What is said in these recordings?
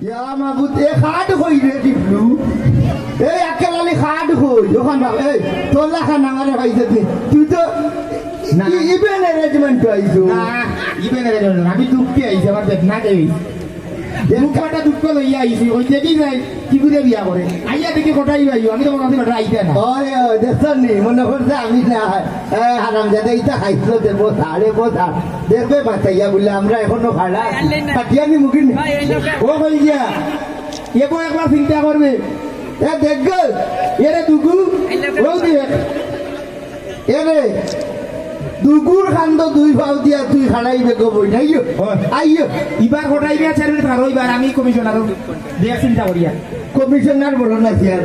ইয়া মাগুত এ খাট কই রে টিপলু এই আকেলালি খাট কই ওখান এই তোলা খানা আমারে পাইছে তুই তো না ইভেন অ্যারেঞ্জমেন্ট আইছো না ইভেন অ্যারেঞ্জমেন্ট আমি দুঃখে আইছি আমার বেদনা দেই দুঃখটা দুঃখ লইয়া আইছি ওই দেখি যাই কি করে বিয়া করে আইয়া দেখি কোটাই আইও আমি তো মনে হয় কোটা আইতে না ওই দেখছনি মনে করছে আমি না হারাম জাদা ইটা খাইছো দেবো সাড়ে বোঝা দেখবে বাঁচাইয়া বলে আমরা এখনো খাড়া পাটিয়ানি মুখি ও হই গিয়া এগো একবার চিন্তা করবে এ দেখ এরে দুগু ও দিয়ে এরে দুগুর খান্দ দুই ভাও দিয়া তুই খাড়াইবে গো বই নাই আইও ইবার ঘটাইবে চারবে ভালো ইবার আমি কমিশনার দেখ চিন্তা করিয়া কমিশনার বড় না কি আর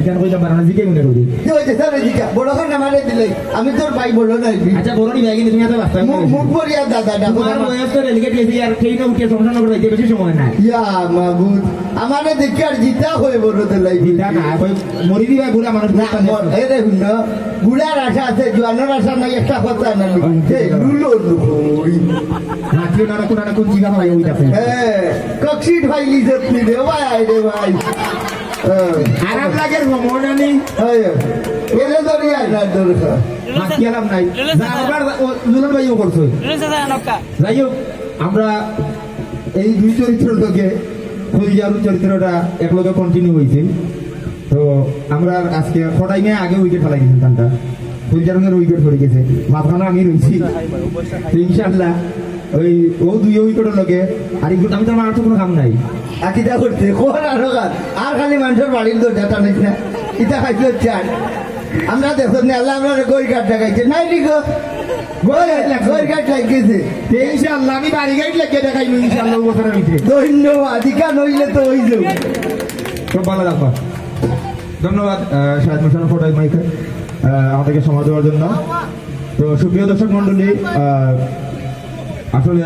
কেন কইলা বারনা জিকে মনে করি কি হইছে স্যার জিকা বড় খান আমারে দিলে আমি তোর ভাই বড় নাই আচ্ছা বড় নি ভাই তুমি এত বাস্তা মুখ পড়িয়া দাদা আমার বয়স তো রেলগেট এসে আর ট্রেনে উঠে সমস্যা করে যাইতে বেশি সময় নাই ইয়া মাগুদ আমারে দেখি আর জিতা হয়ে বড় দিলাই জিতা না কই মরি দিবা বুড়া মানুষ এই রে হুন বুড়ার আশা আছে জোয়ানের আশা নাই একটা কথা না এই লুলো লুই নাকি না কোন না কোন জিগা ভাই ওইটা কক্সিট ভাই লিজত নি রে ভাই রে ভাই আরাম লাগে মনে এলে দরিয়া না দরকার বাকি আরাম নাই যাবার লুলন ভাইও করছো যাই হোক আমরা এই দুই চরিত্রের লগে খুলজারু চরিত্রটা একলগে কন্টিনিউ হয়েছে তো আমরা আজকে ফটাইমে আগে উইকেট ফেলাই গেছি তানটা ফুলজারুনের উইকেট পড়ে গেছে মাঝখানে আমি রয়েছি ইনশাআল্লাহ ওই ও দুই উইকেটের লগে আর আমি তো আমার তো কোনো কাম নাই আকিটা করছে কোন আর খালি মানুষের বাড়ির তো ডাটা নিস না ইটা খাইছিল চার আমরা দেখো না আল্লাহ আমরা গই কাঠ দেখাইছে নাই লিখো গই কাঠ লাগিয়েছে ইনশাআল্লাহ আমি বাড়ি গাইড লাগিয়ে দেখাইল ইনশাআল্লাহ বছরের ভিতরে ধন্যবাদ ইকা নইলে তো হয়ে যাবে খুব ভালো লাগবে ধন্যবাদ শাহেদ মোশাররফ ফটাই মাইকে আমাদেরকে সময় দেওয়ার জন্য তো সুপ্রিয় দর্শক মন্ডলী আসলে